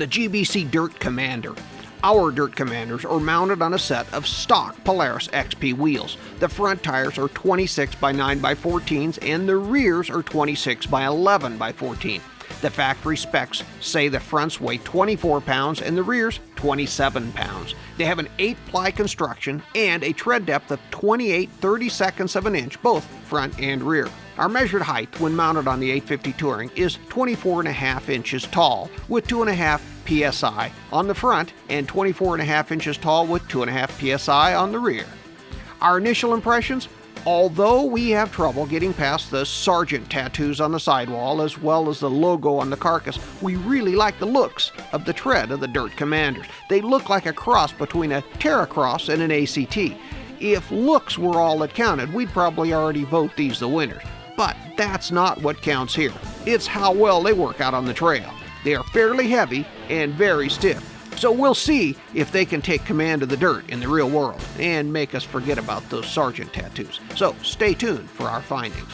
the GBC Dirt Commander. Our Dirt Commanders are mounted on a set of stock Polaris XP wheels. The front tires are 26 by 9 by 14s and the rears are 26 by 11 by 14. The factory specs say the fronts weigh 24 pounds and the rears 27 pounds. They have an 8-ply construction and a tread depth of 28/32 of an inch, both front and rear. Our measured height when mounted on the 850 Touring is 24.5 inches tall with 2.5 psi on the front and 24.5 inches tall with 2.5 psi on the rear. Our initial impressions? Although we have trouble getting past the Sargent tattoos on the sidewall as well as the logo on the carcass, we really like the looks of the tread of the Dirt Commanders. They look like a cross between a Terracross and an ACT. If looks were all that counted, we'd probably already vote these the winners. But that's not what counts here. It's how well they work out on the trail. They are fairly heavy and very stiff. So we'll see if they can take command of the dirt in the real world and make us forget about those Sargent tattoos. So stay tuned for our findings.